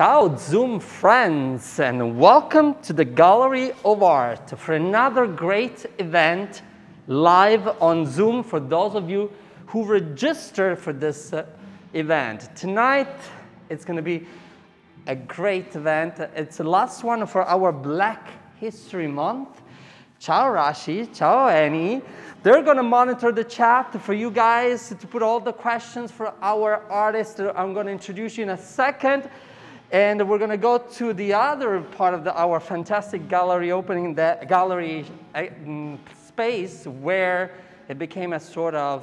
Ciao Zoom friends, and welcome to the Gallery of Art for another great event live on Zoom for those of you who registered for this event. Tonight, it's going to be a great event. It's the last one for our Black History Month. Ciao Rashi, ciao Annie. They're going to monitor the chat for you guys to put all the questions for our artists that I'm going to introduce you in a second. And we're going to go to the other part of our fantastic gallery opening, the gallery space where it became a sort of,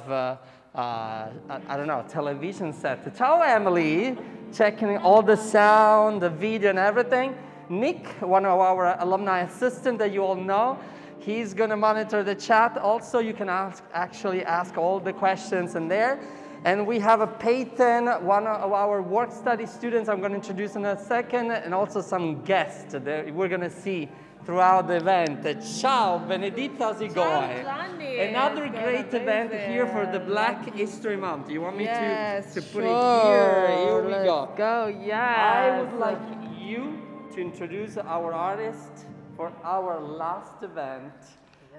I don't know, television set. Ciao Emily, checking all the sound, the video and everything. Nick, one of our alumni assistants that you all know, he's going to monitor the chat. Also, you can actually ask all the questions in there. And we have a Peyton, one of our work study students I'm going to introduce in a second, and also some guests that we're going to see throughout the event. Ciao, Benedita, how's it going? Johnny. Another great event here for the Black History Month. You want me to put it sure. here? Here we go. Let's go, yes. I would like you to introduce our artist for our last event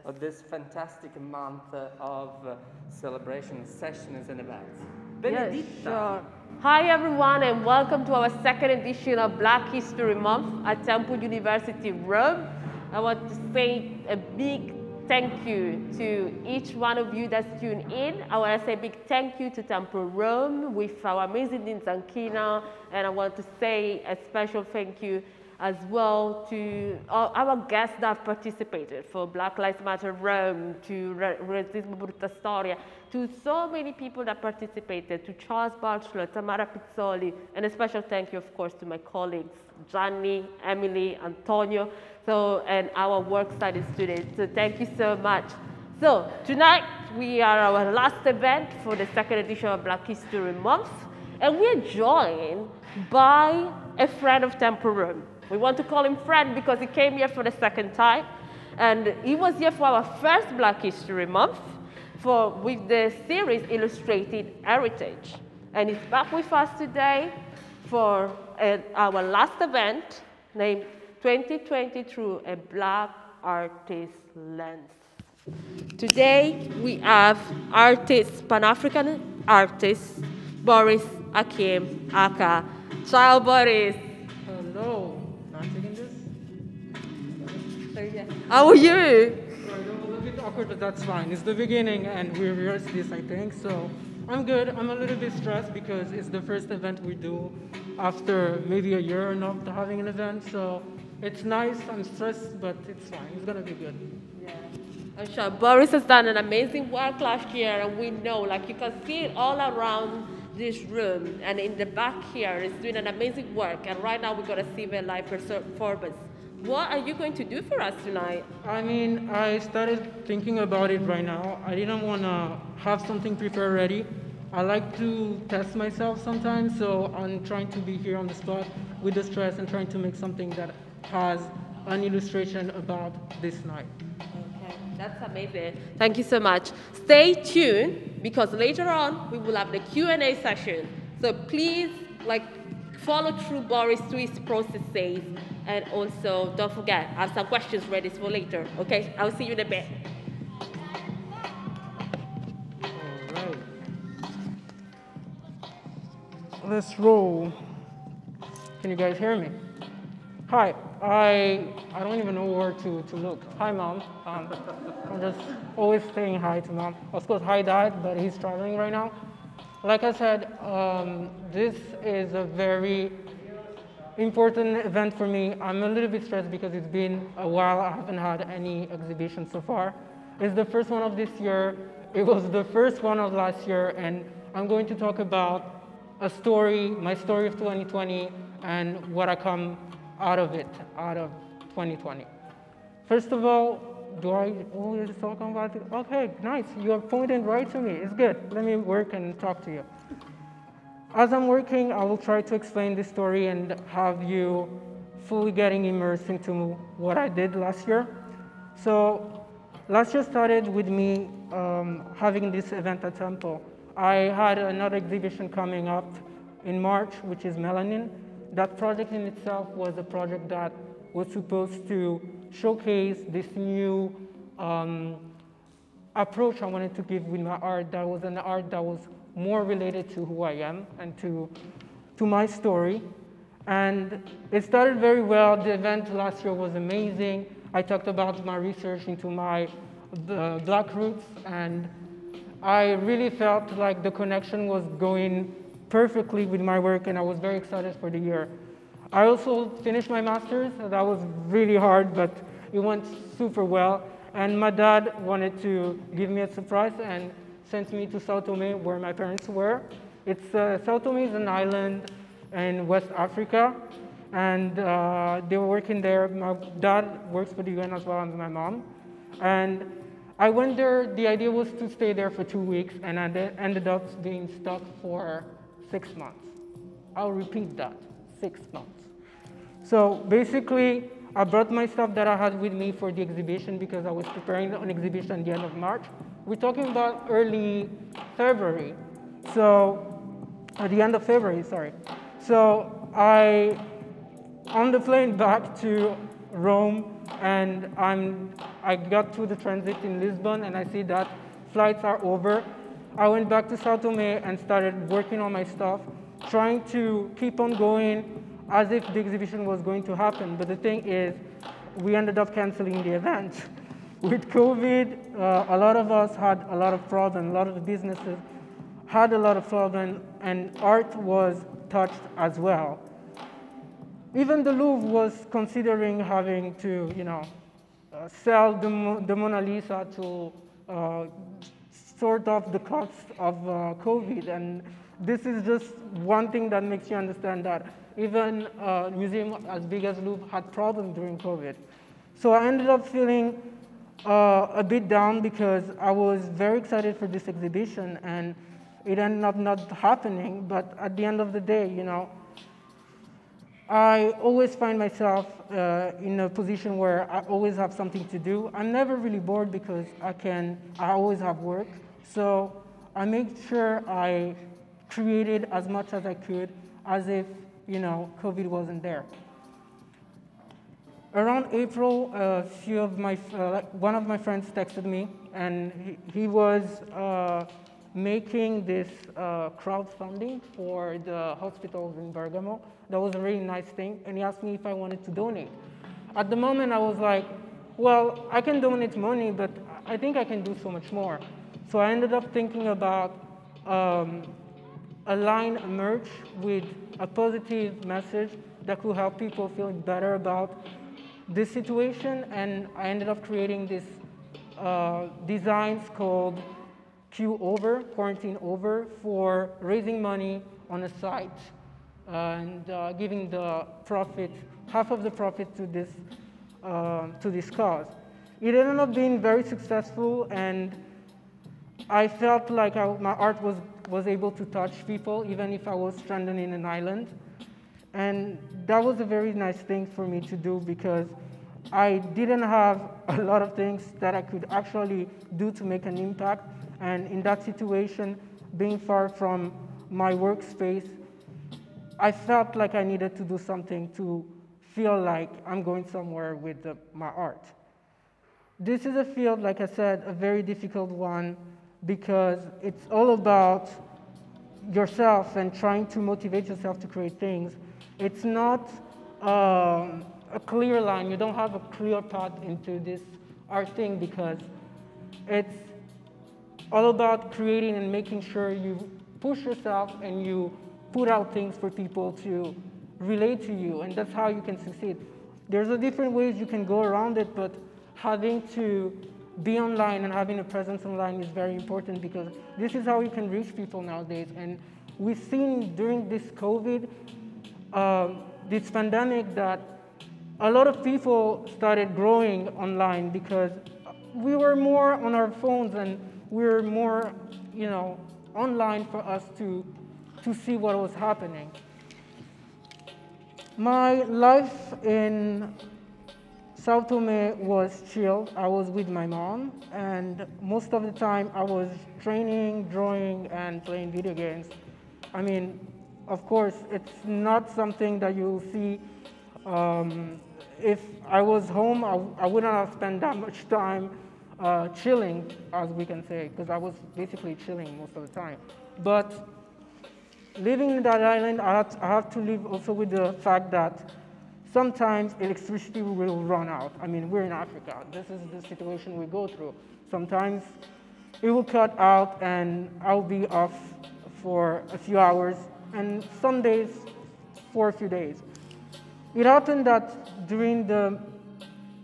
of this fantastic month of celebration, sessions, and events. Benedita. Yes, sure. Hi, everyone, and welcome to our second edition of Black History Month at Temple University, Rome. I want to say a big thank you to each one of you that's tuned in. I want to say a big thank you to Temple Rome with our amazing Dean Zankina, and I want to say a special thank you as well to our guests that have participated for Black Lives Matter Rome, to Razzismo Brutta Storia, to so many people that participated, to Charles Bachelor, Tamara Pizzoli, and a special thank you, of course, to my colleagues, Gianni, Emily, Antonio, and our work study students. So thank you so much. So tonight, we are our last event for the second edition of Black History Month, and we're joined by a friend of Temple Rome. We want to call him friend because he came here for the second time. And he was here for our first Black History Month with the series Illustrated Heritage. And he's back with us today for our last event named 2020 Through a Black Artist's Lens. Today we have Pan-African artist, Boris Akeem Aka. Ciao, Boris. Hello. Not taking this? How are you? A little bit awkward, but that's fine. It's the beginning, and we rehearsed this, I think. So I'm good. I'm a little bit stressed because it's the first event we do after maybe a year or not having an event. So it's nice. I'm stressed, but it's fine. It's gonna be good. Yeah. I'm sure Boris has done an amazing work last year, and we know, like you can see it all around this room, and in the back here is doing an amazing work, and right now we're going to see the live performance. What are you going to do for us tonight? I mean, I started thinking about it right now. I didn't want to have something prepared ready. I like to test myself sometimes, so I'm trying to be here on the spot with the stress and trying to make something that has an illustration about this night. That's amazing. Thank you so much. Stay tuned because later on we will have the Q&A session. So please, follow through Boris through his processes, and also don't forget, I have some questions ready for later. Okay, I'll see you in a bit. All right. Let's roll. Can you guys hear me? Hi. I don't even know where to look. Hi, Mom. I'm just always saying hi to Mom. Of course, hi, Dad, but he's traveling right now. Like I said, this is a very important event for me. I'm a little bit stressed because it's been a while. I haven't had any exhibition so far. It's the first one of this year. It was the first one of last year, and I'm going to talk about a story, my story of 2020, and what I come out of 2020. First of all, do I always talk about it? Okay, nice. You're pointing right to me. It's good. Let me work and talk to you. As I'm working, I will try to explain this story and have you fully getting immersed into what I did last year. So last year started with me having this event at Temple. I had another exhibition coming up in March, which is Melanin. that project in itself was a project that was supposed to showcase this new approach I wanted to give with my art. That was an art that was more related to who I am and to my story. And it started very well. The event last year was amazing. I talked about my research into my Black roots, and I really felt like the connection was going perfectly with my work, and I was very excited for the year. I also finished my master's. That was really hard, but it went super well. And my dad wanted to give me a surprise and sent me to Sao Tome, where my parents were. Sao Tome is an island in West Africa, and they were working there. My dad works for the UN as well, and my mom. And I went there. The idea was to stay there for 2 weeks, and I ended up being stuck for 6 months. I'll repeat that, 6 months. So basically, I brought my stuff that I had with me for the exhibition because I was preparing an exhibition at the end of March. We're talking about early February. So, at the end of February, sorry. So on the plane back to Rome, and I got to the transit in Lisbon, and I see that flights are over. I went back to Sao Tome and started working on my stuff, trying to keep on going as if the exhibition was going to happen. But the thing is, we ended up canceling the event. With COVID, a lot of us had a lot of problems, a lot of the businesses had a lot of problems, and art was touched as well. Even the Louvre was considering having to, sell the Mona Lisa to sort of the cost of COVID. And this is just one thing that makes you understand that even a museum as big as Louvre had problems during COVID. So I ended up feeling a bit down because I was very excited for this exhibition, and it ended up not happening. But at the end of the day, I always find myself in a position where I always have something to do. I'm never really bored because I always have work. So I made sure I created as much as I could as if, COVID wasn't there. Around April, one of my friends texted me, and he was making this crowdfunding for the hospitals in Bergamo. That was a really nice thing, and he asked me if I wanted to donate. At the moment, I was like, well, I can donate money, but I think I can do so much more. So I ended up thinking about a line, a merch with a positive message that could help people feel better about this situation, and I ended up creating this designs called Quarantine Over, for raising money on a site and giving the profit, half of the profit to this cause. It ended up being very successful, and I felt like my art was able to touch people, even if I was stranded in an island. And that was a very nice thing for me to do because I didn't have a lot of things that I could actually do to make an impact. And in that situation, being far from my workspace, I felt like I needed to do something to feel like I'm going somewhere with my art. This is a field, like I said, a very difficult one because it's all about yourself and trying to motivate yourself to create things. It's not a clear line. You don't have a clear path into this art thing because it's all about creating and making sure you push yourself and you put out things for people to relate to you, and that's how you can succeed. There's a different ways you can go around it, but having to be online and having a presence online is very important because this is how you can reach people nowadays. And we've seen during this COVID, this pandemic, that a lot of people started growing online because we were more on our phones and we were more, online for us to see what was happening. My life in Sao Tome was chill. I was with my mom, and most of the time I was training, drawing, and playing video games. I mean, Of course, it's not something that you'll see. If I was home, I wouldn't have spent that much time chilling, as we can say, because I was basically chilling most of the time. But living in that island, I have to live also with the fact that sometimes electricity will run out. I mean, we're in Africa. This is the situation we go through. Sometimes it will cut out and I'll be off for a few hours, and some days for a few days. It happened that during the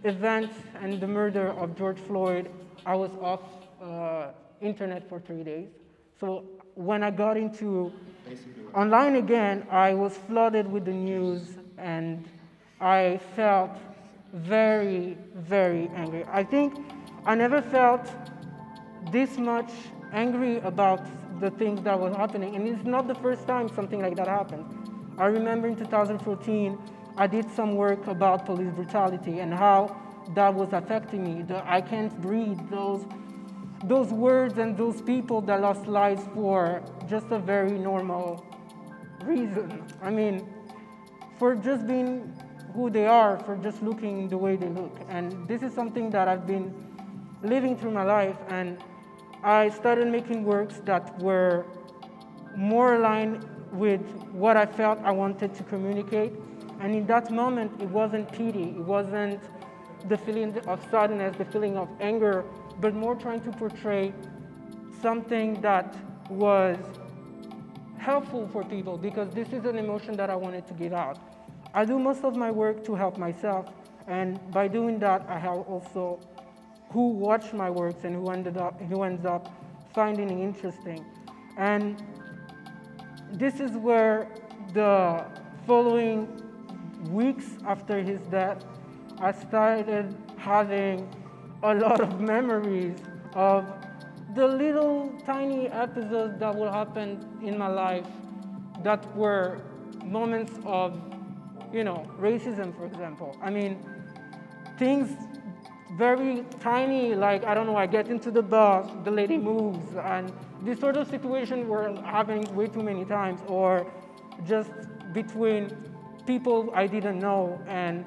event and the murder of George Floyd, I was off internet for 3 days. So when I got into online again, I was flooded with the news, and I felt very, very angry. I think I never felt this much angry about the things that were happening, and it's not the first time something like that happened. I remember in 2014, I did some work about police brutality and how that was affecting me. The I can't breathe, those words and those people that lost lives for just a very normal reason. I mean, for just being who they are, for just looking the way they look. And this is something that I've been living through my life, and I started making works that were more aligned with what I felt I wanted to communicate. And in that moment, it wasn't pity, it wasn't the feeling of sadness, the feeling of anger, but more trying to portray something that was helpful for people, because this is an emotion that I wanted to get out. I do most of my work to help myself, and by doing that, I help also who watch my works and who ends up finding it interesting. And this is where the following weeks after his death, I started having a lot of memories of the little tiny episodes that will happen in my life that were moments of, racism, for example. I mean, things very tiny, like, I don't know, I get into the bus, the lady moves, and this sort of situation were happening way too many times, or just between people I didn't know. And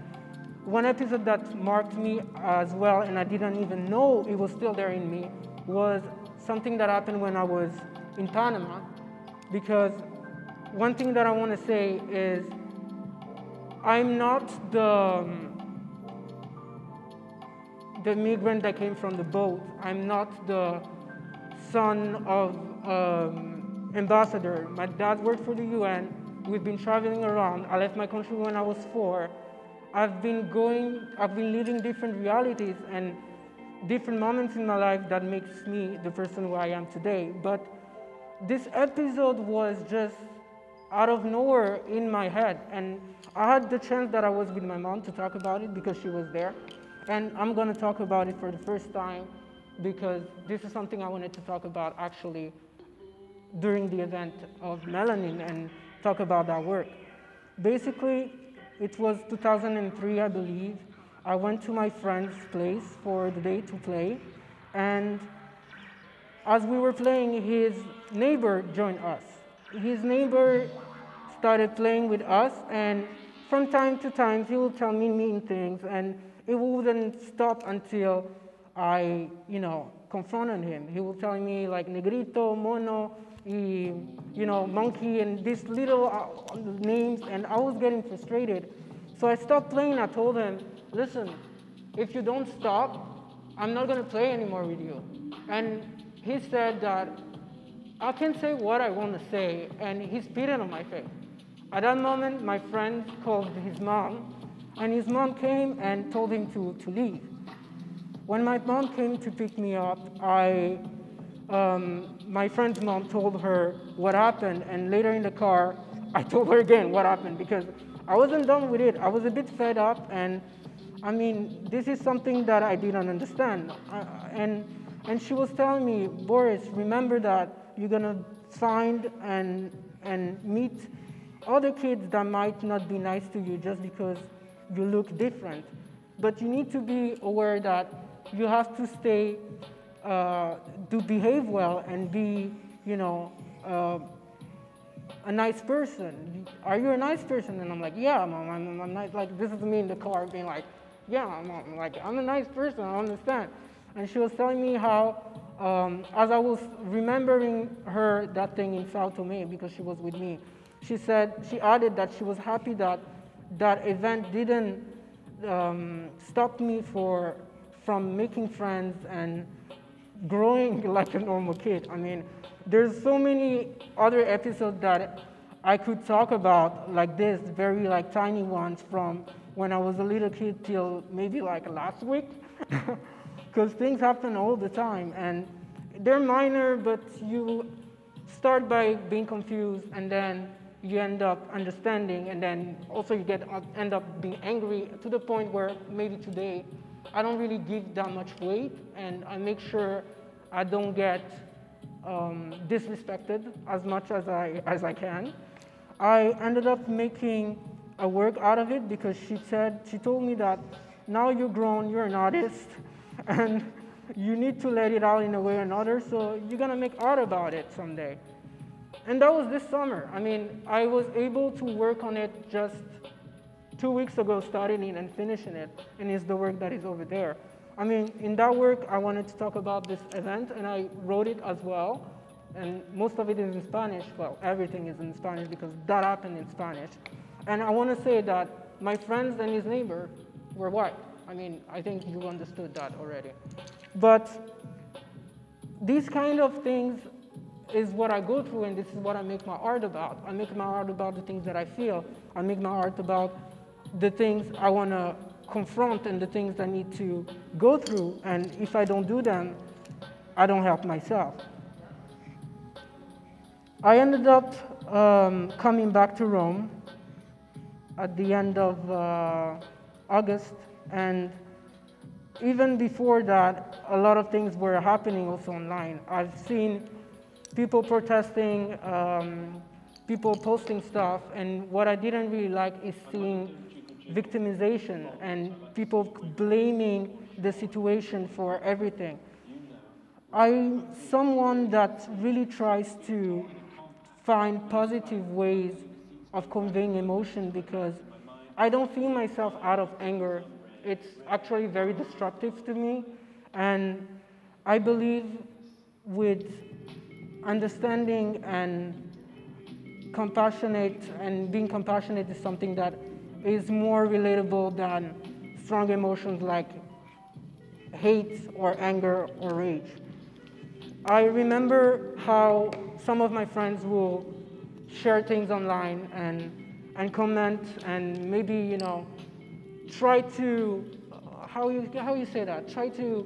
one episode that marked me as well, and I didn't even know it was still there in me, was something that happened when I was in Panama. Because one thing that I want to say is, I'm not the migrant that came from the boat. I'm not the son of ambassador. My dad worked for the UN. We've been traveling around. I left my country when I was 4. I've been living different realities and different moments in my life that makes me the person who I am today. But this episode was just out of nowhere in my head. And I had the chance that I was with my mom to talk about it because she was there. And I'm going to talk about it for the first time because this is something I wanted to talk about actually during the event of Melanin and talk about that work. Basically, it was 2003, I believe. I went to my friend's place for the day to play. And as we were playing, his neighbor joined us. His neighbor started playing with us, and from time to time, he would tell me mean things, and it wouldn't stop until I, confronted him. He would tell me like negrito, mono, monkey, and these little names, and I was getting frustrated. So I stopped playing. I told him, listen, if you don't stop, I'm not going to play anymore with you. And he said that I can say what I want to say, and he spit it on my face. At that moment, my friend called his mom, and his mom came and told him to leave. When my mom came to pick me up, my friend's mom told her what happened, and later in the car, I told her again what happened because I wasn't done with it. I was a bit fed up, and I mean, this is something that I didn't understand. And she was telling me, Boris, remember that you're gonna find and meet other kids that might not be nice to you just because you look different. But you need to be aware that you have to stay, to behave well and be, a nice person. Are you a nice person? And I'm like, yeah, Mom, I'm nice. Like, this is me in the car being like, yeah, Mom, like, I'm a nice person, I understand. And she was telling me how, as I was remembering her that thing in Sao Tome, because she was with me, she said, she added that she was happy that that event didn't stop me from making friends and growing like a normal kid. I mean, there's so many other episodes that I could talk about like this, very like tiny ones from when I was a little kid till maybe like last week, because things happen all the time and they're minor, but you start by being confused and then you end up understanding, and then also you end up being angry to the point where maybe today I don't really give that much weight, and I make sure I don't get disrespected as much as I can. I ended up making a work out of it because she told me that now you're grown, you're an artist, and you need to let it out in a way or another, so you're gonna make art about it someday. And that was this summer. I mean, I was able to work on it just 2 weeks ago, starting it and finishing it, and it's the work that is over there. I mean, in that work, I wanted to talk about this event, and I wrote it as well, and most of it is in Spanish. Well, everything is in Spanish because that happened in Spanish. And I want to say that my friends and his neighbor were white. I mean, I think you understood that already. But these kind of things is what I go through, and this is what I make my art about. I make my art about the things that I feel. I make my art about the things I want to confront and the things I need to go through, and if I don't do them, I don't help myself. I ended up coming back to Rome at the end of August, and even before that, a lot of things were happening also online. I've seen people protesting, people posting stuff, and what I didn't really like is seeing victimization and people blaming the situation for everything. I'm someone that really tries to find positive ways of conveying emotion because I don't feel myself out of anger. It's actually very destructive to me, and I believe with understanding and compassionate, and being compassionate is something that is more relatable than strong emotions like hate or anger or rage. I remember how some of my friends will share things online and comment and maybe, you know, try to, how you say that? Try to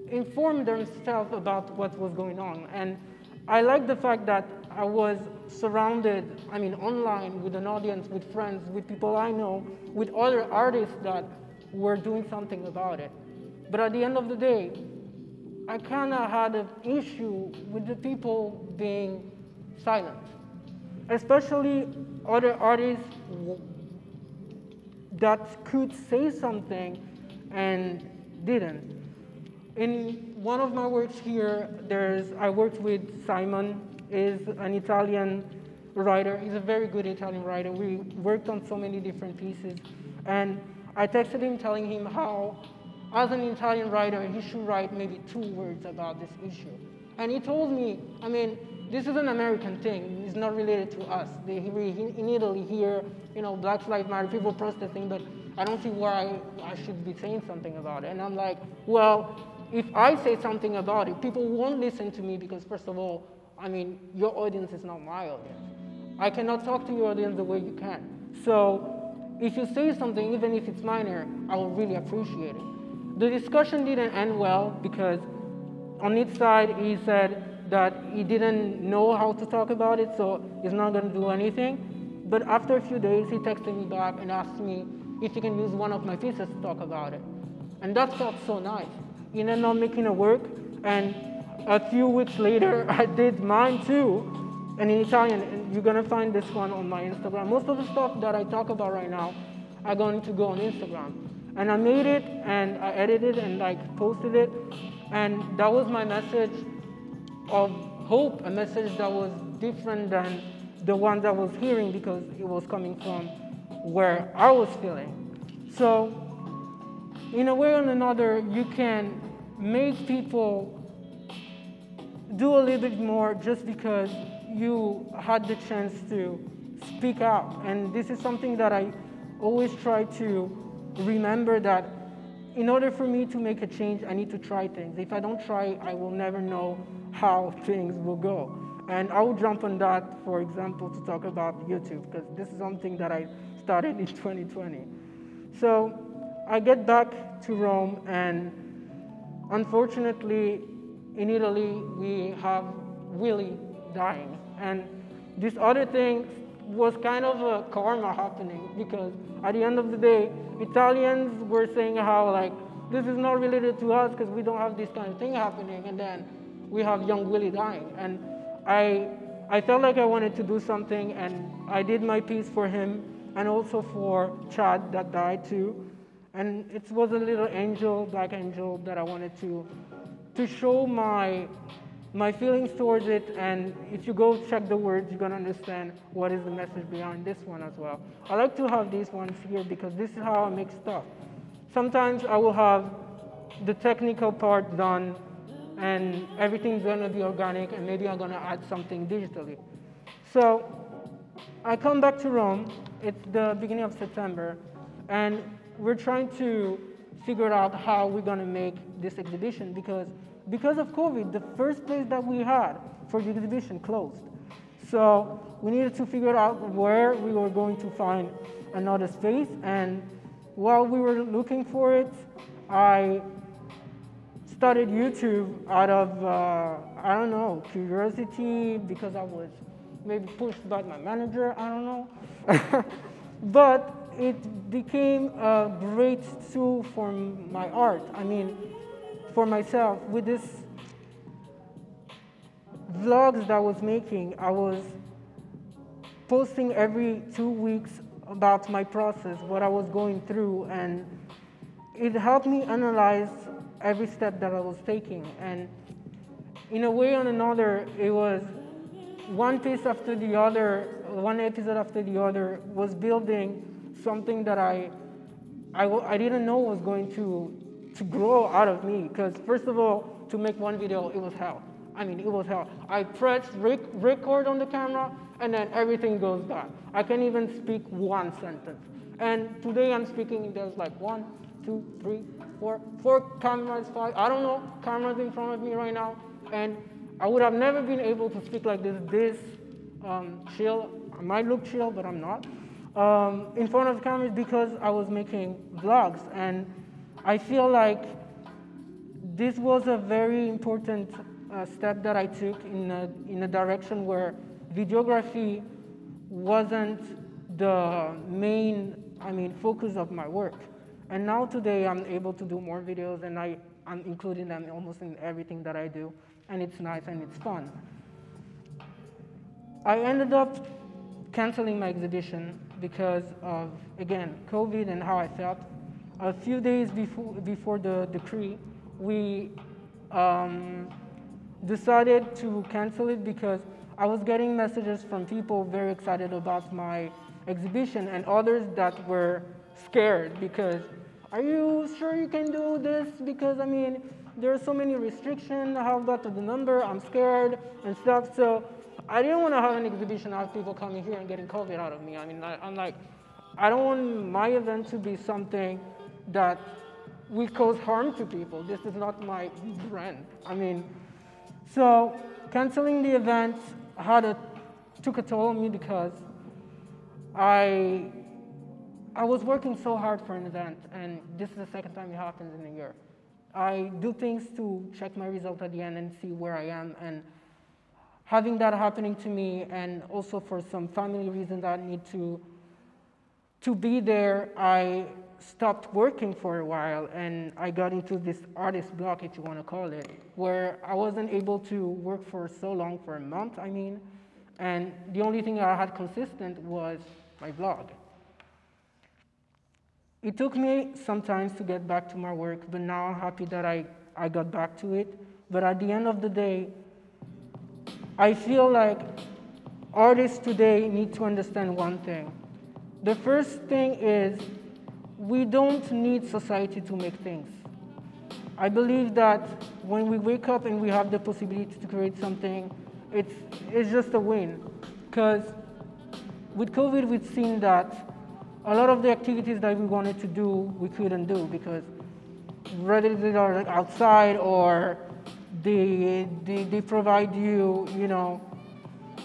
inform themselves about what was going on. And I like the fact that I was surrounded, I mean, online with an audience, with friends, with people I know, with other artists that were doing something about it. But at the end of the day, I kind of had an issue with the people being silent, especially other artists that could say something and didn't. In one of my works here, I worked with Simon, is an Italian writer. He's a very good Italian writer. We worked on so many different pieces. And I texted him telling him how, as an Italian writer, he should write maybe 2 words about this issue. And he told me, I mean, this is an American thing. It's not related to us. In Italy here, you know, Black Lives Matter, people protesting, but I don't see why I should be saying something about it. And I'm like, well, if I say something about it, people won't listen to me because, first of all, I mean, your audience is not my audience. I cannot talk to your audience the way you can. So if you say something, even if it's minor, I will really appreciate it. The discussion didn't end well because on each side, he said that he didn't know how to talk about it, so he's not going to do anything. But after a few days, he texted me back and asked me if he can use one of my pieces to talk about it. And that felt so nice. He ended up making it work, and a few weeks later, I did mine too, and in Italian. And you're gonna find this one on my Instagram. Most of the stuff that I talk about right now are going to go on Instagram. And I made it, and I edited and like posted it, and that was my message of hope, a message that was different than the ones I was hearing because it was coming from where I was feeling. So in a way or another, you can make people do a little bit more just because you had the chance to speak out. And this is something that I always try to remember, that in order for me to make a change, I need to try things. If I don't try, I will never know how things will go. And I will jump on that, for example, to talk about YouTube, because this is something that I started in 2020. So I get back to Rome, and unfortunately, in Italy, we have Willie dying. And this other thing was kind of a karma happening, because at the end of the day, Italians were saying how, like, this is not related to us because we don't have this kind of thing happening, and then we have young Willie dying. And I felt like I wanted to do something, and I did my piece for him, and also for Chad that died too. And it was a little angel, black angel, that I wanted to show my feelings towards it. And if you go check the words, you're gonna understand what is the message behind this one as well. I like to have these ones here because this is how I make stuff. Sometimes I will have the technical part done and everything's gonna be organic, and maybe I'm gonna add something digitally. So I come back to Rome, it's the beginning of September, and we're trying to figure out how we're gonna make this exhibition, because of COVID, the first place that we had for the exhibition closed. So we needed to figure out where we were going to find another space, and while we were looking for it, I started YouTube out of, I don't know, curiosity, because I was maybe pushed by my manager, I don't know. But it became a great tool for my art. I mean, for myself, with this vlogs that I was making, I was posting every 2 weeks about my process, what I was going through, and it helped me analyze every step that I was taking. And in a way or another, it was one piece after the other, one episode after the other, was building something that I didn't know was going to grow out of me. Because first of all, to make one video, it was hell. I mean, it was hell. I pressed record on the camera, and then everything goes bad. I can't even speak one sentence. And today I'm speaking, there's like 1, 2, 3, 4 cameras, 5, I don't know, cameras in front of me right now. And I would have never been able to speak like this chill. I might look chill, but I'm not. In front of cameras, because I was making vlogs. And I feel like this was a very important step that I took in a direction where videography wasn't the main, focus of my work. And now today I'm able to do more videos, and I'm including them almost in everything that I do, and it's nice and it's fun. I ended up canceling my exhibition because of, again, COVID and how I felt. A few days before the decree, we decided to cancel it because I was getting messages from people very excited about my exhibition, and others that were scared because, are you sure you can do this? Because there are so many restrictions, how about the number? I'm scared and stuff. So I didn't want to have an exhibition, have people coming here and getting COVID out of me. I'm like, I don't want my event to be something that will cause harm to people. This is not my brand. So canceling the event took a toll on me because I was working so hard for an event, and this is the second time it happens in a year. I do things to check my result at the end and see where I am, and having that happening to me, and also for some family reasons I need to be there, I stopped working for a while, and I got into this artist block, if you want to call it, where I wasn't able to work for so long, for a month, and the only thing I had consistent was my vlog. It took me some time to get back to my work, but now I'm happy that I got back to it. But at the end of the day, I feel like artists today need to understand one thing. The first thing is we don't need society to make things. I believe that when we wake up and we have the possibility to create something, it's just a win. Because with COVID, we've seen that a lot of the activities that we wanted to do, we couldn't do because whether they are like outside or they provide you, you know,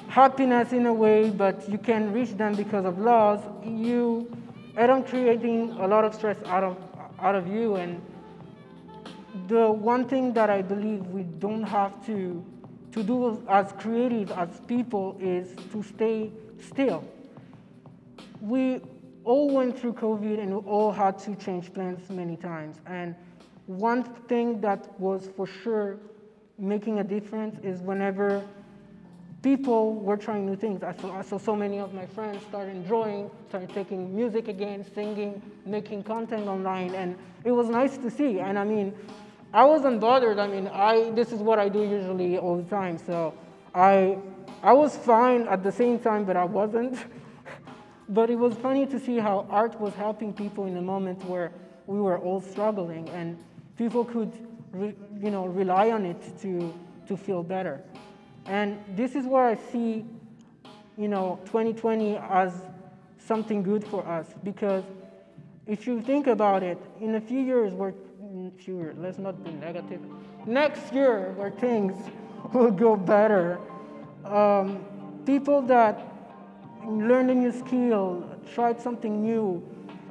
happiness in a way, but you can't reach them because of laws, you end up creating a lot of stress out of you. And the one thing that I believe we don't have to do as creative as people is to stay still. We all went through COVID and we all had to change plans many times. And one thing that was for sure making a difference is whenever people were trying new things. I saw so many of my friends started drawing, started taking music again, singing, making content online, and it was nice to see. And I mean, I wasn't bothered. I mean, this is what I do usually all the time. So I was fine at the same time, but I wasn't. But it was funny to see how art was helping people in a moment where we were all struggling, and people could, rely on it to feel better. And this is where I see, 2020 as something good for us, because if you think about it, in a few years, let's not be negative. Next year, where things will go better, people that learned a new skill, tried something new,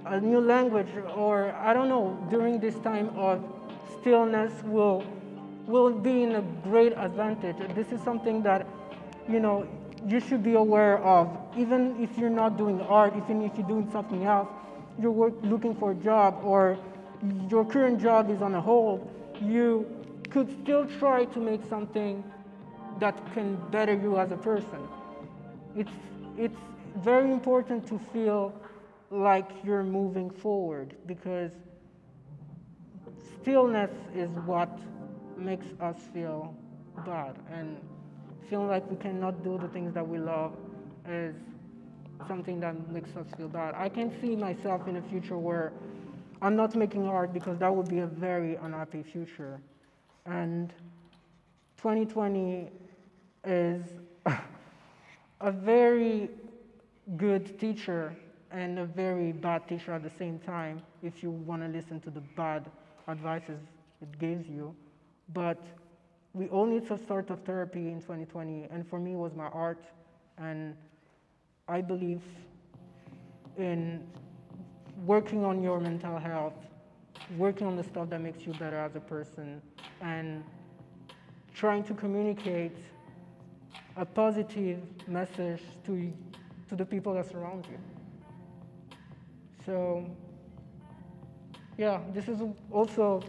a new language, or I don't know, during this time of stillness will be in a great advantage. This is something that, you should be aware of. Even if you're not doing art, even if you're doing something else, you're looking for a job, or your current job is on a hold, you could still try to make something that can better you as a person. It's very important to feel like you're moving forward, because stillness is what makes us feel bad, and feeling like we cannot do the things that we love is something that makes us feel bad. I can see myself in a future where I'm not making art, because that would be a very unhappy future. And 2020 is a very good teacher and a very bad teacher at the same time, if you want to listen to the bad advices it gives you. But we all need some sort of therapy in 2020, and for me it was my art, and I believe in working on your mental health, working on the stuff that makes you better as a person, and trying to communicate a positive message to the people that surround you. So, yeah, this is also,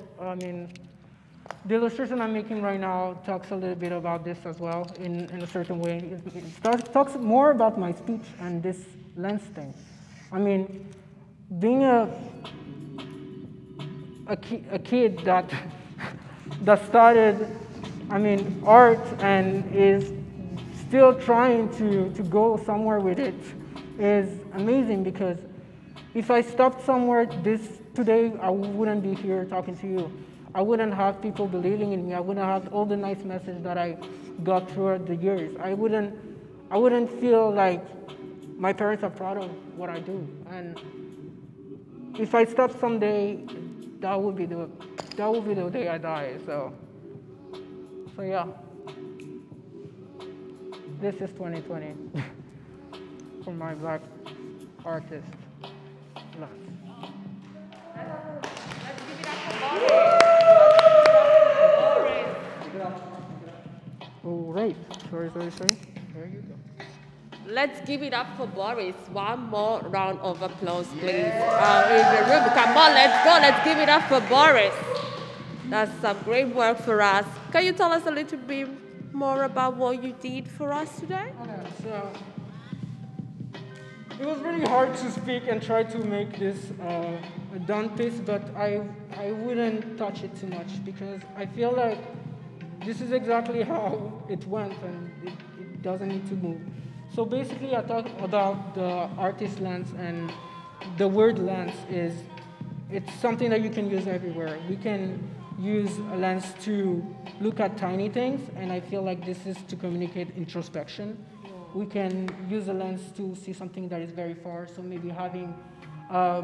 the illustration I'm making right now talks a little bit about this as well in a certain way. It talks more about my speech and this lens thing. I mean, being a kid that started, art and is still trying to go somewhere with it is amazing, because if I stopped somewhere today, I wouldn't be here talking to you. I wouldn't have people believing in me. I wouldn't have all the nice messages that I got throughout the years. I wouldn't feel like my parents are proud of what I do. And if I stop someday, that would be the day I die. So yeah. This is 2020 for my Black artist. Oh, right. Sorry. There you go. Let's give it up for Boris. One more round of applause, please. In the room. Come on, let's go. Let's give it up for Boris. That's some great work for us. Can you tell us a little bit more about what you did for us today? Okay, so it was really hard to speak and try to make this a done piece, but I wouldn't touch it too much, because I feel like this is exactly how it went, and it doesn't need to move. So basically, I talk about the artist lens, and the word lens is, it's something that you can use everywhere. We can use a lens to look at tiny things, and I feel like this is to communicate introspection. We can use a lens to see something that is very far, so maybe having a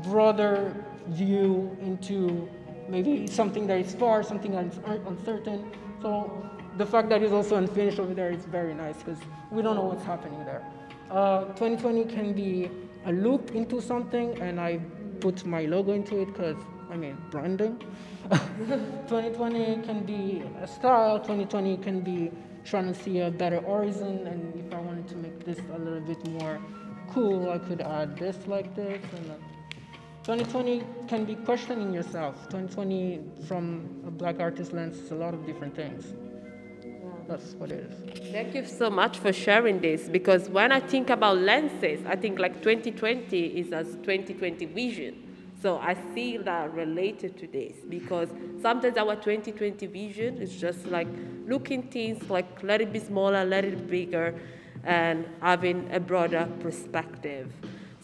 broader view into maybe something that is far, something that is uncertain. So the fact that it's also unfinished over there is very nice, because we don't know what's happening there. 2020 can be a loop into something, and I put my logo into it because, I mean, branding. 2020 can be a style, 2020 can be trying to see a better horizon, and if I wanted to make this a little bit more cool, I could add this like this, and 2020 can be questioning yourself. 2020 from a black artist lens is a lot of different things. That's what it is. Thank you so much for sharing this, because when I think about lenses, I think like 2020 is as 2020 vision. So I see that related to this, because sometimes our 2020 vision is just like looking things like let it be smaller, let it be bigger, and having a broader perspective.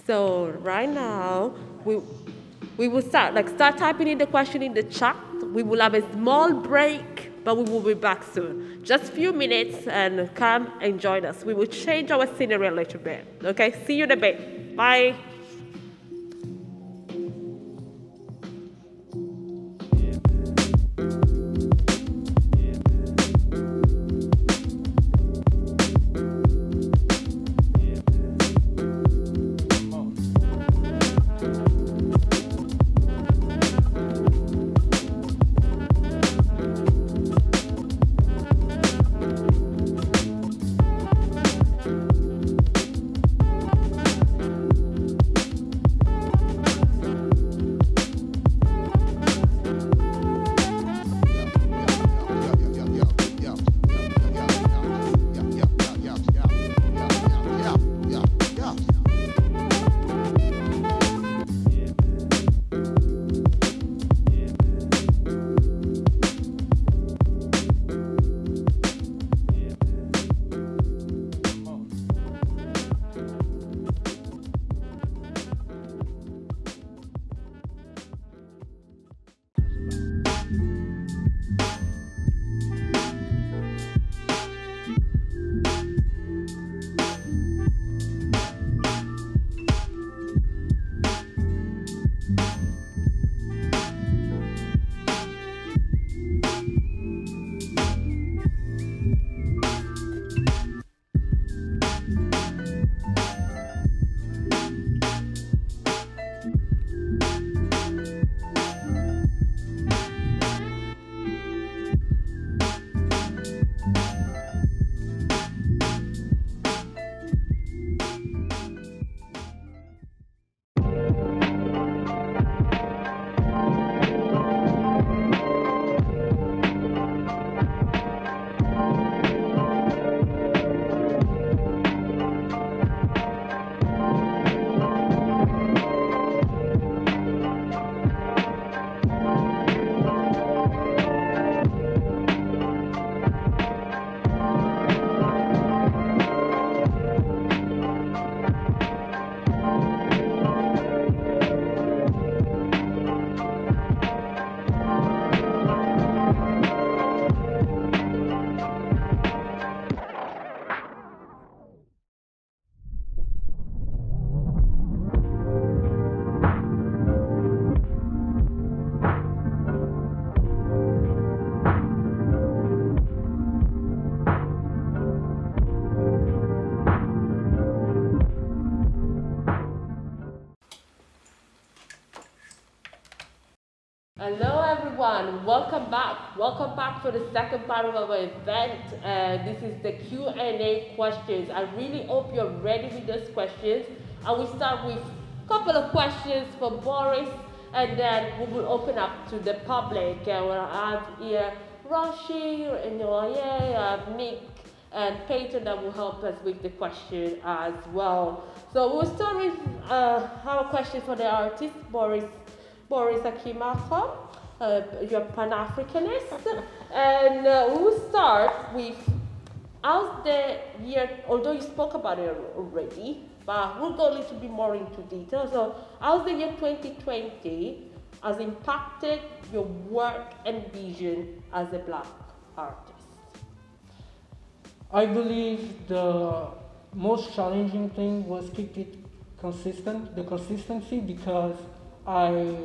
So right now, we will start typing in the question in the chat. We will have a small break, but we will be back soon. Just a few minutes, and come and join us. We will change our scenery a little bit. Okay, see you in a bit. Bye. Hello everyone, welcome back. Welcome back for the second part of our event. This is the Q&A questions. I really hope you're ready with those questions. I will start with a couple of questions for Boris, and then we will open up to the public. We'll have here Roshi, Nick, and Peyton that will help us with the question as well. So we'll start with our question for the artist, Boris Akeem Aka. You're Pan-Africanist, and we will start with how's the year, although you spoke about it already, but we'll go a little bit more into detail. So how's the year 2020 has impacted your work and vision as a Black artist? I believe the most challenging thing was keep it consistent, the consistency, because I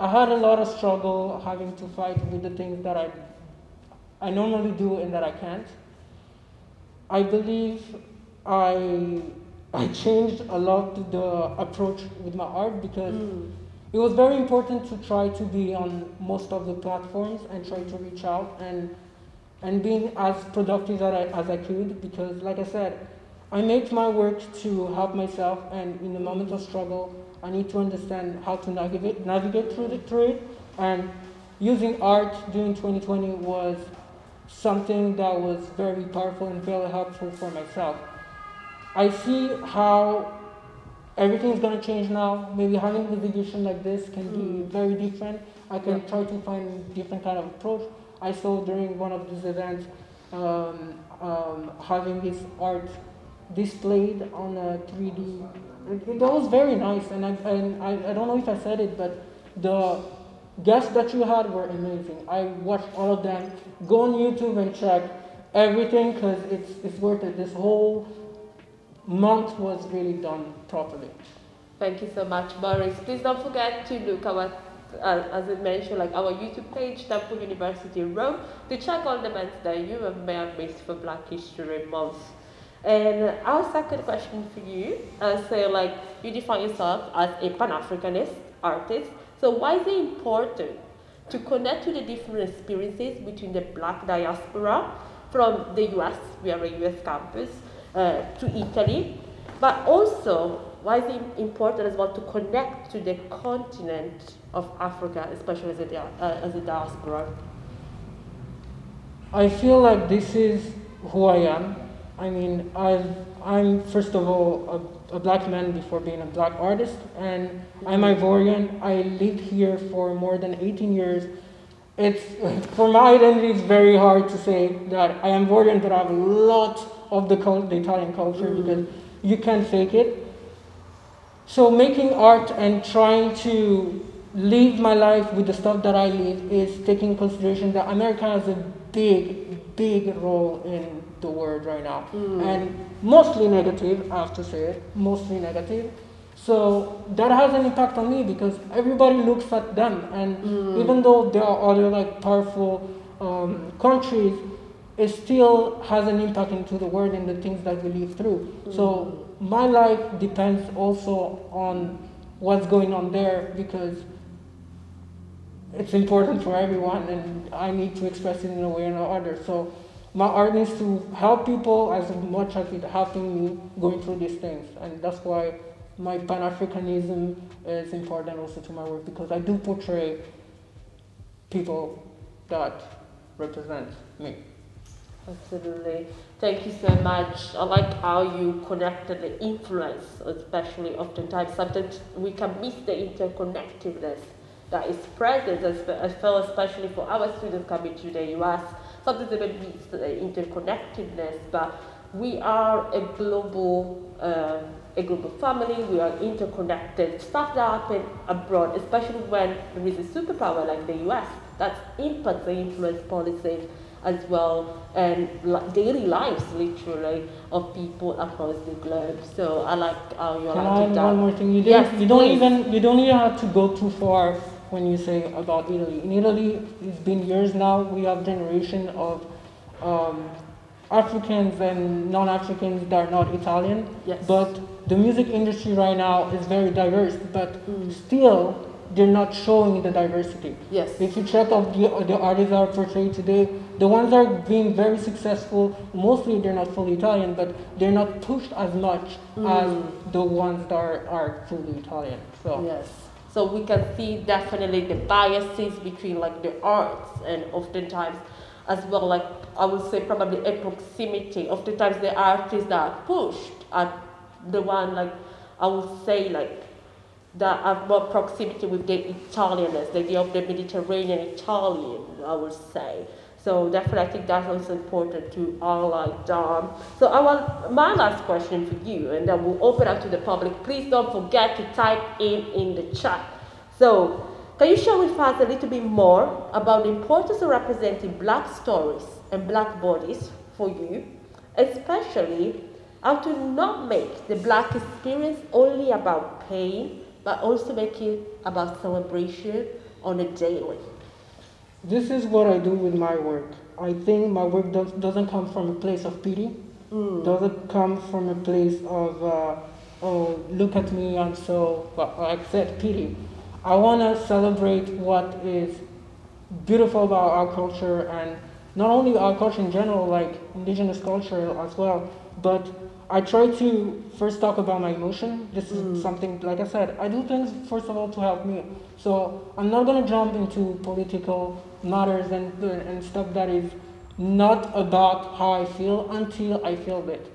had a lot of struggle having to fight with the things that I normally do and that I can't. I believe I changed a lot the approach with my art, because it was very important to try to be on most of the platforms and try to reach out and being as productive as I could, because like I said, I make my work to help myself, and in the moment of struggle, I need to understand how to navigate through it, and using art during 2020 was something that was very powerful and very helpful for myself. I see how everything's going to change now. Maybe having an exhibition like this can be very different. I can try to find a different kind of approach. I saw during one of these events having this art displayed on a 3D. That was very nice, and I don't know if I said it, but the guests that you had were amazing. I watched all of them. Go on YouTube and check everything, because it's worth it. This whole month was really done properly. Thank you so much, Boris. Please don't forget to look at as I mentioned, like our YouTube page, Temple University Rome, to check all the events that you may have missed for Black History Month. And our second question for you, so like you define yourself as a Pan-Africanist artist. So why is it important to connect to the different experiences between the Black diaspora from the US, we have a US campus, to Italy, but also why is it important as well to connect to the continent of Africa, especially as a diaspora? I feel like this is who I am. I mean, I'm first of all a Black man before being a Black artist, and I'm Ivorian. I lived here for more than 18 years. It's, for my identity, it's very hard to say that I am Ivorian, but I have a lot of the Italian culture, because you can't fake it. So making art and trying to live my life with the stuff that I live is taking into consideration that America has a big role in the world right now. And mostly negative, I have to say it, mostly negative. So that has an impact on me, because everybody looks at them, and even though there are other like powerful countries, it still has an impact into the world and the things that we live through. So my life depends also on what's going on there, because it's important for everyone, and I need to express it in a way or another. So my art needs to help people as much as it's helping me going through these things, and that's why my Pan-Africanism is important also to my work, because I do portray people that represent me. Absolutely. Thank you so much. I like how you connected the influence, especially oftentimes. Sometimes we can miss the interconnectedness that is present, I feel, especially for our students coming to the US. Sometimes they may miss the interconnectedness, but we are a global family. We are interconnected. Stuff that happens abroad, especially when there is a superpower like the US, that impacts the influence policies as well, and daily lives, literally, of people across the globe. So I like how you allowed to that. One more thing. You don't even have to go too far when you say about Italy. In Italy, it's been years now. We have generation of Africans and non-Africans that are not Italian. Yes. But the music industry right now is very diverse, but still they're not showing the diversity. Yes. If you check out the artists that are portrayed today, the ones that are being very successful, mostly they're not fully Italian, but they're not pushed as much as the ones that are fully Italian. So yes. So we can see definitely the biases between like the arts, and oftentimes as well, like I would say probably a proximity. Oftentimes the artists that are pushed are the one, like I would say, like that have more proximity with the Italianness, the idea of the Mediterranean Italian, I would say. So definitely, I think that's also important to highlight. So my last question for you, and then we'll open up to the public. Please don't forget to type in the chat. So, can you share with us a little bit more about the importance of representing Black stories and Black bodies for you, especially how to not make the Black experience only about pain, but also make it about celebration on a daily? This is what I do with my work. I think my work doesn't come from a place of pity. Doesn't come from a place of, oh, look at me, I'm so, I accept pity. I want to celebrate what is beautiful about our culture, and not only our culture in general, like indigenous culture as well, but I try to first talk about my emotion. This is something, like I said, I do things, first of all, to help me. So I'm not going to jump into political matters and stuff that is not about how I feel until I feel it.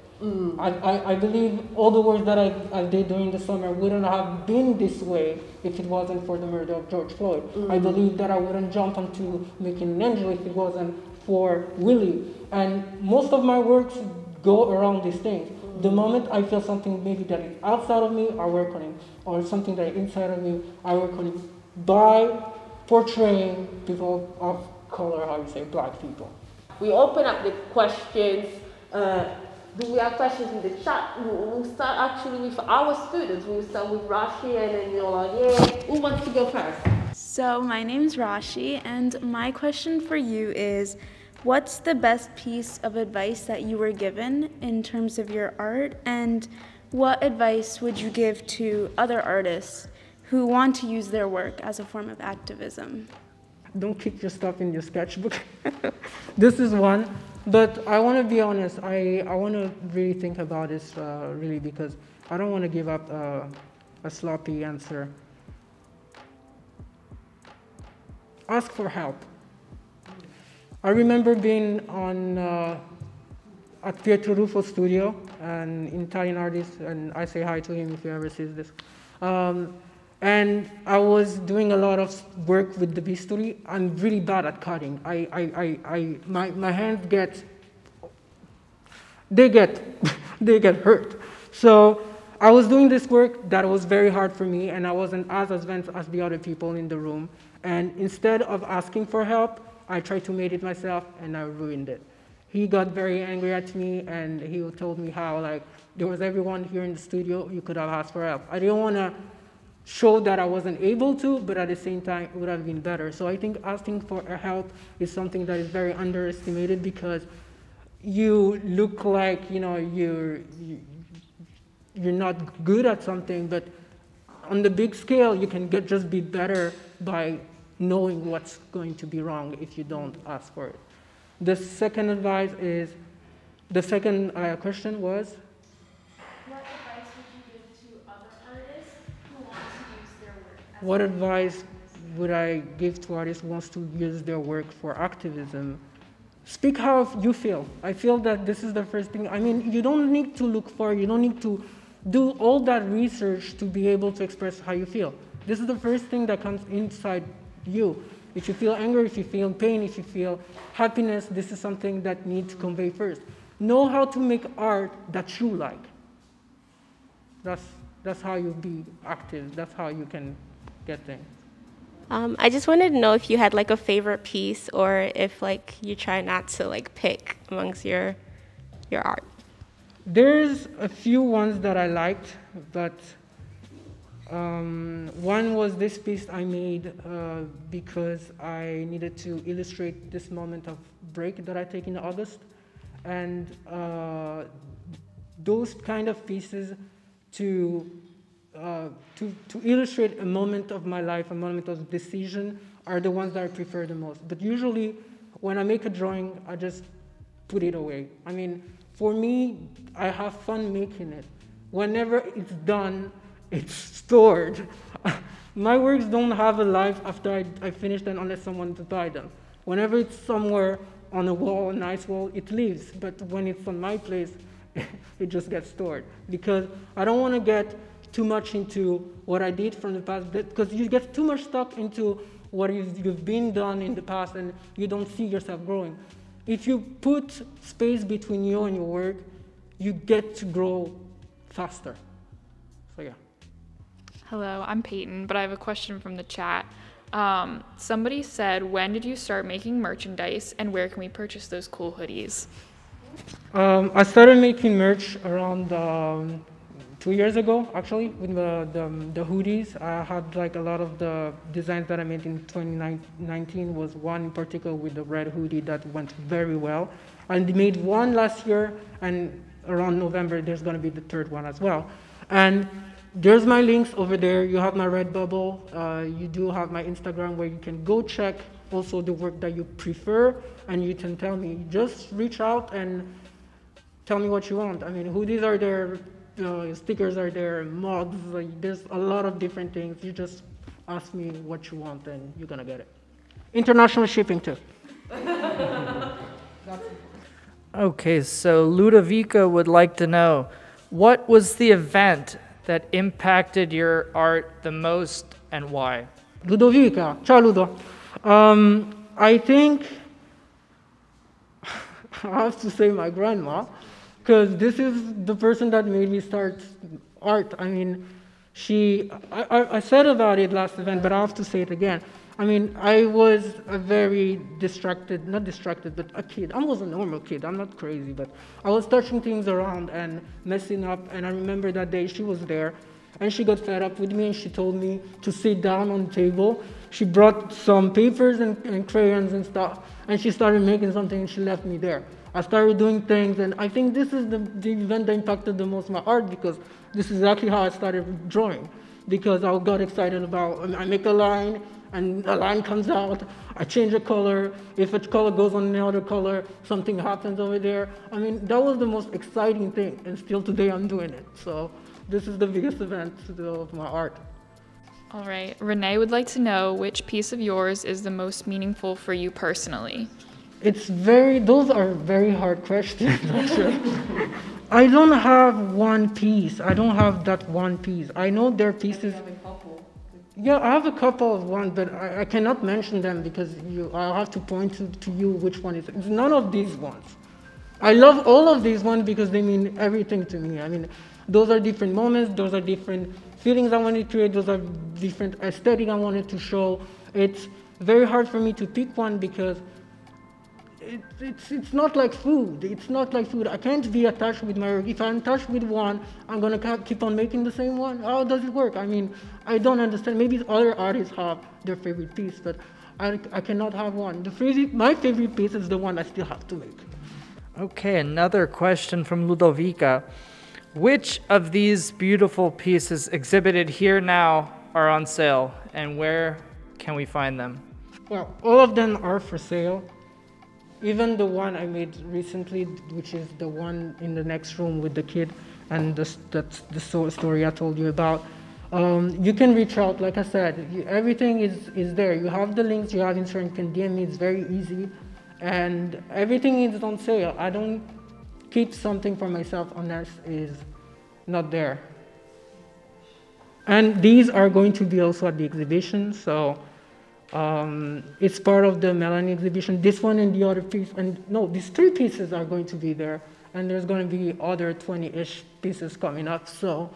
I believe all the work that I did during the summer wouldn't have been this way if it wasn't for the murder of George Floyd. I believe that I wouldn't jump onto making an angel if it wasn't for Willie. And most of my works go around these things. The moment I feel something maybe that is outside of me, I work on it. Or something that is inside of me, I work on it by portraying people of color, how you say, Black people. We open up the questions. Do we have questions in the chat? We'll start actually with our students. We'll start with Rashi and then Yola. Who wants to go first? So my name's Rashi, and my question for you is, what's the best piece of advice that you were given in terms of your art, and what advice would you give to other artists who want to use their work as a form of activism? Don't keep your stuff in your sketchbook. This is one, but I want to be honest. I want to really think about this really, because I don't want to give up a sloppy answer. Ask for help. I remember being on at Pietro Rufo's studio, an Italian artist, and I say hi to him if he ever sees this. And I was doing a lot of work with the bisturi. I'm really bad at cutting. My hands they get hurt. So I was doing this work that was very hard for me, and I wasn't as advanced as the other people in the room. And instead of asking for help, I tried to make it myself, and I ruined it. He got very angry at me, and he told me how, like, there was everyone here in the studio, you could have asked for help. I didn't want to show that I wasn't able to, but at the same time, it would have been better. So I think asking for help is something that is very underestimated, because you look like, you know, you're not good at something, but on the big scale, you can just be better by knowing what's going to be wrong if you don't ask for it. The second advice is, the second question was? What advice would you give to other artists who want to use their work? What advice would I give to artists who want to use their work for activism? Speak how you feel. I feel that this is the first thing. I mean, you don't need to look for, you don't need to do all that research to be able to express how you feel. This is the first thing that comes inside you. If you feel anger, if you feel pain, if you feel happiness, this is something that needs to convey first. Know how to make art that you like. That's how you be active. That's how you can get things. I just wanted to know if you had like a favorite piece, or if like you try not to like pick amongst your art. There's a few ones that I liked, but one was this piece I made because I needed to illustrate this moment of break that I take in August. And those kind of pieces to illustrate a moment of my life, a moment of decision, are the ones that I prefer the most. But usually, when I make a drawing, I just put it away. I mean, for me, I have fun making it. Whenever it's done, it's stored. My works don't have a life after I finish them unless someone to buy them. Whenever it's somewhere on a wall, a nice wall, it leaves. But when it's on my place, it just gets stored. Because I don't want to get too much into what I did from the past, because you get too much stuck into what you've been done in the past and you don't see yourself growing. If you put space between you and your work, you get to grow faster. So yeah. Hello, I'm Peyton, but I have a question from the chat. Somebody said, when did you start making merchandise and where can we purchase those cool hoodies? I started making merch around 2 years ago, actually, with the hoodies. I had like a lot of the designs that I made in 2019 was one in particular with the red hoodie that went very well. I made one last year, and around November, there's gonna be the third one as well. And there's my links over there. You have my Redbubble. You do have my Instagram where you can go check also the work that you prefer, and you can tell me, just reach out and tell me what you want. I mean, hoodies are there, stickers are there, mugs, like, there's a lot of different things. You just ask me what you want and you're gonna get it. International shipping too. Okay, so Ludovica would like to know, what was the event that impacted your art the most and why? Ludovica, ciao Ludo. I think I have to say my grandma, because this is the person that made me start art. I mean, I said about it last event, but I have to say it again. I mean, I was a very not distracted, but a kid. I was a normal kid, I'm not crazy, but I was touching things around and messing up, and I remember that day she was there, and she got fed up with me, and she told me to sit down on the table. She brought some papers and crayons and stuff, and she started making something, and she left me there. I started doing things, and I think this is the event that impacted the most my art, because this is exactly how I started drawing. Because I got excited about, I make a line, and a line comes out, I change a color, if a color goes on another color, something happens over there. I mean, that was the most exciting thing, and still today I'm doing it. So this is the biggest event of my art. All right, Renee would like to know which piece of yours is the most meaningful for you personally. Those are very hard questions, actually. I don't have one piece. I don't have that one piece. I know there are pieces. Yeah, I have a couple of ones, but I cannot mention them because I'll have to point to you which one is. It's none of these ones. I love all of these ones because they mean everything to me. I mean, those are different moments, those are different feelings I wanted to create, those are different aesthetic I wanted to show. It's very hard for me to pick one because it's not like food. It's not like food. I can't be attached with my work. If I'm attached with one, I'm gonna keep on making the same one. How does it work? I mean, I don't understand. Maybe other artists have their favorite piece, but I cannot have one. My favorite piece is the one I still have to make. Okay, another question from Ludovica. Which of these beautiful pieces exhibited here now are on sale, and where can we find them? Well, all of them are for sale. Even the one I made recently, which is the one in the next room with the kid, and that's the story I told you about. You can reach out, like I said, everything is there. You have the links, you have Instagram, you can DM me, it's very easy. And everything is on sale. I don't keep something for myself unless it's not there. And these are going to be also at the exhibition, so it's part of the Melanie exhibition. This one and the other piece, and no, these 3 pieces are going to be there, and there's going to be other 20-ish pieces coming up. So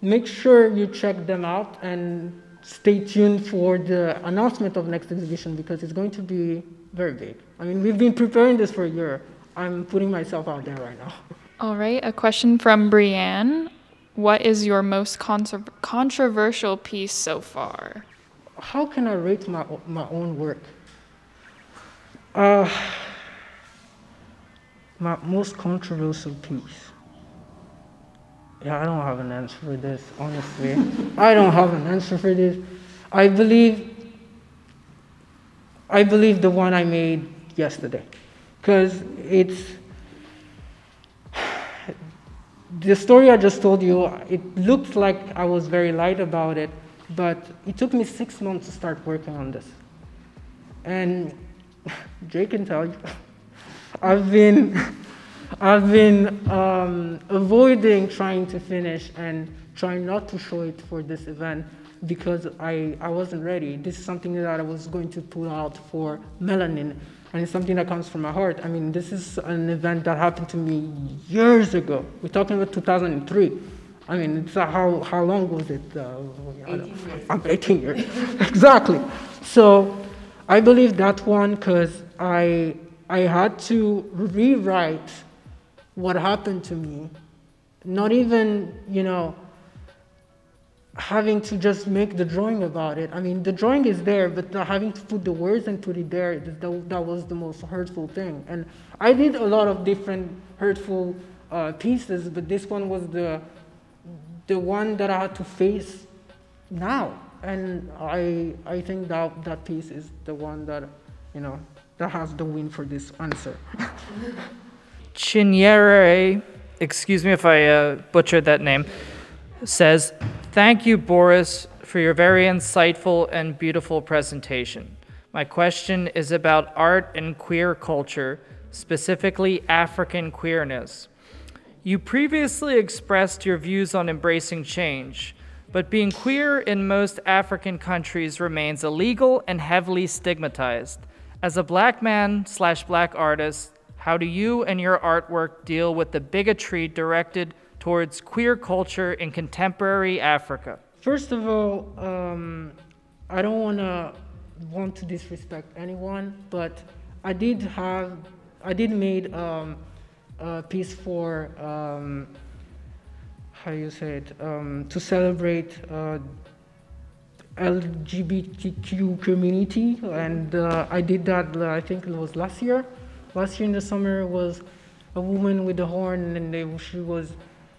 make sure you check them out and stay tuned for the announcement of next exhibition because it's going to be very big. I mean, we've been preparing this for a year. I'm putting myself out there right now. All right, a question from Brianne. What is your most controversial piece so far? How can I rate my own work? My most controversial piece. Yeah, I don't have an answer for this, honestly. I don't have an answer for this. I believe the one I made yesterday, because it's the story I just told you. It looked like I was very light about it, but it took me 6 months to start working on this. And Jay can tell you, I've been avoiding trying to finish and trying not to show it for this event because I wasn't ready. This is something that I was going to put out for melanin, and it's something that comes from my heart. I mean, this is an event that happened to me years ago. We're talking about 2003. I mean, it's how long was it? 18 years. 18 years, exactly. So I believe that one because I had to rewrite what happened to me, not even, having to just make the drawing about it. I mean, the drawing is there, but having to put the words and put it there, that was the most hurtful thing. And I did a lot of different hurtful pieces, but this one was the one that I had to face now. And I think that piece is the one that, that has the win for this answer. Chinyere, excuse me if I butchered that name, says, "Thank you, Boris, for your very insightful and beautiful presentation. My question is about art and queer culture, specifically African queerness. You previously expressed your views on embracing change, but being queer in most African countries remains illegal and heavily stigmatized. As a black man/black artist, how do you and your artwork deal with the bigotry directed towards queer culture in contemporary Africa?" First of all, I don't want to disrespect anyone, but I did made a piece for how you say it, to celebrate LGBTQ community, and I did that. I think it was last year. Last year in the summer was a woman with a horn, and she was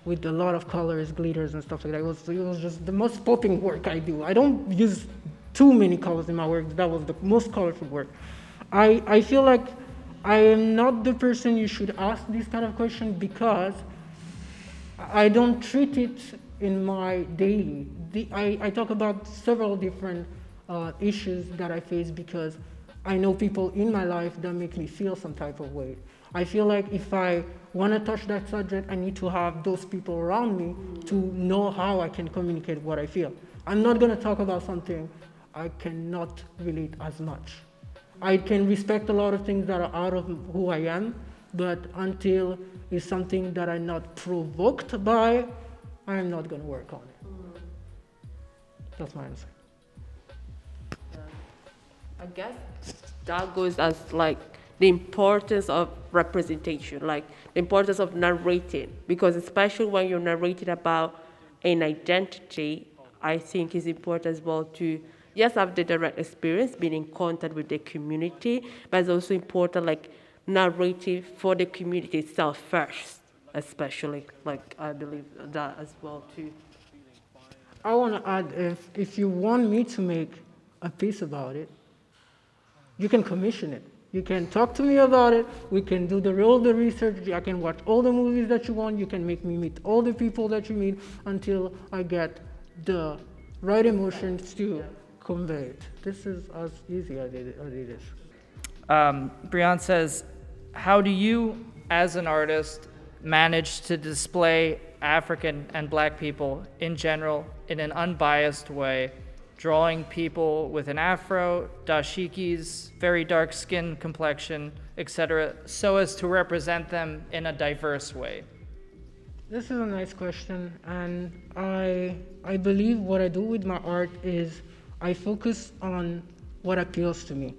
with a lot of colors, glitters, and stuff like that. It was just the most popping work I do. I don't use too many colors in my work. That was the most colorful work. I feel like I am not the person you should ask this kind of question because I don't treat it in my daily. I talk about several different issues that I face because I know people in my life that make me feel some type of way. I feel like if I want to touch that subject, I need to have those people around me to know how I can communicate what I feel. I'm not going to talk about something I cannot relate as much. I can respect a lot of things that are out of who I am, but until it's something that I'm not provoked by, I'm not going to work on it. That's my answer. I guess that goes as like the importance of representation, like the importance of narrating, because especially when you're narrating about an identity, I think it's important as well to, yes, have the direct experience, being in contact with the community, but it's also important, like, narrative for the community itself first, especially. Like, I believe that as well, too. I want to add, if you want me to make a piece about it, you can commission it. You can talk to me about it. We can do all the research. I can watch all the movies that you want. You can make me meet all the people that you meet until I get the right emotions to convey it. This is as easy as it is. Brian says, how do you, as an artist, manage to display African and Black people in general in an unbiased way, drawing people with an afro, dashikis, very dark skin complexion, etc., so as to represent them in a diverse way? This is a nice question, and I believe what I do with my art is I focus on what appeals to me.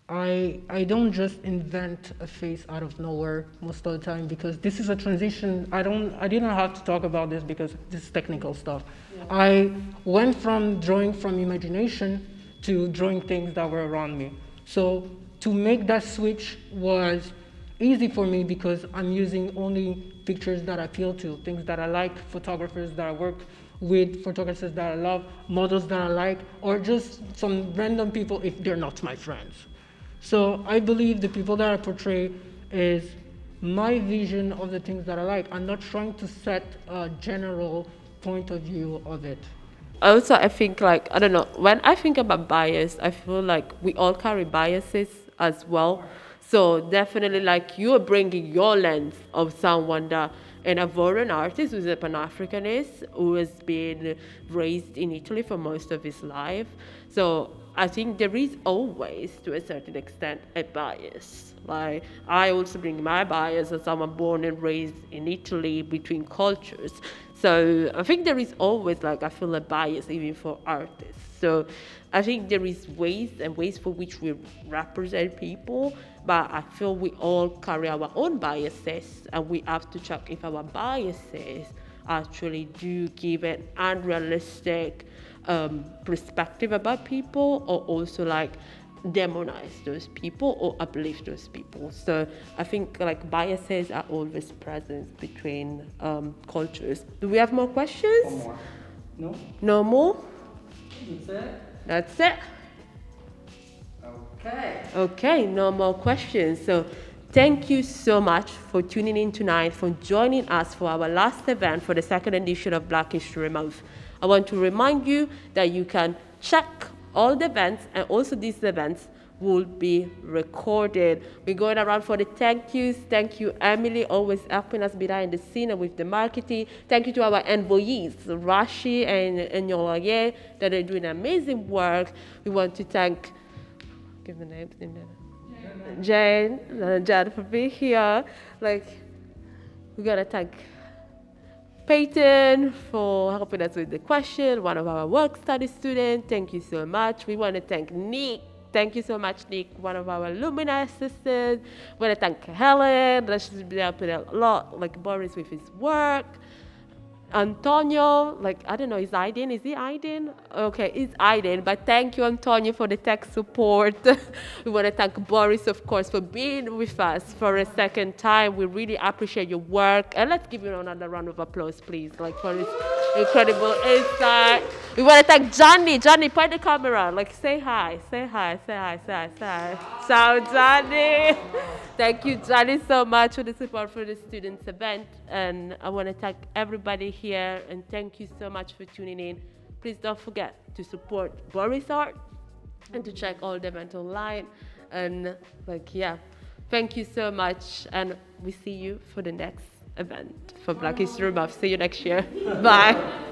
I don't just invent a face out of nowhere most of the time, because this is a transition. I didn't have to talk about this because this is technical stuff. Yeah. I went from drawing from imagination to drawing things that were around me. So to make that switch was easy for me because I'm using only pictures that I appeal to, things that I like, photographers that I work with, photographers that I love, models that I like, or just some random people if they're not my friends. So I believe the people that I portray is my vision of the things that I like. I'm not trying to set a general point of view of it. Also, I think, like, I don't know, when I think about bias, I feel like we all carry biases as well. So definitely, like, you're bringing your lens of someone that an Ivorian artist who's a Pan-Africanist who has been raised in Italy for most of his life. So I think there is always, to a certain extent, a bias. Like, I also bring my bias as someone born and raised in Italy between cultures. So I think there is always, like, I feel a bias even for artists. So I think there is ways for which we represent people, but I feel we all carry our own biases, and we have to check if our biases actually do give an unrealistic perspective about people, or also like demonize those people or uplift those people. So I think like biases are always present between cultures. Do we have more questions? One more. No? No more? That's it? That's it. Okay. Okay, no more questions. So thank you so much for tuning in tonight, for joining us for our last event for the second edition of Black History Month. I want to remind you that you can check all the events, and also these events will be recorded. We're going around for the thank yous. Thank you, Emily, always helping us behind the scene and with the marketing. Thank you to our envoyees, Rashi and Nyolaye, that are doing amazing work. We want to thank, give the names in there. Jane for being here. Like, we're gonna thank Peyton for helping us with the question, one of our work study students. Thank you so much. We want to thank Nick. Thank you so much, Nick, one of our Lumina assistants. We want to thank Helen, that she's been helping a lot, like Boris with his work. Antonio, like, I don't know, is he Aiden? Okay, it's Aiden, but thank you, Antonio, for the tech support. We want to thank Boris, of course, for being with us for a second time. We really appreciate your work. And let's give you another round of applause, please, like, for his incredible insight. We want to thank Johnny. Johnny, point the camera, like, say hi, say hi, say hi, say hi, say hi. Ciao, Johnny. Thank you, Johnny, so much for the support for the students' event. And I want to thank everybody here, and thank you so much for tuning in. Please don't forget to support Boris Art and to check all the events online. And like, yeah, thank you so much. And we see you for the next event for Black History Month. See you next year. Bye.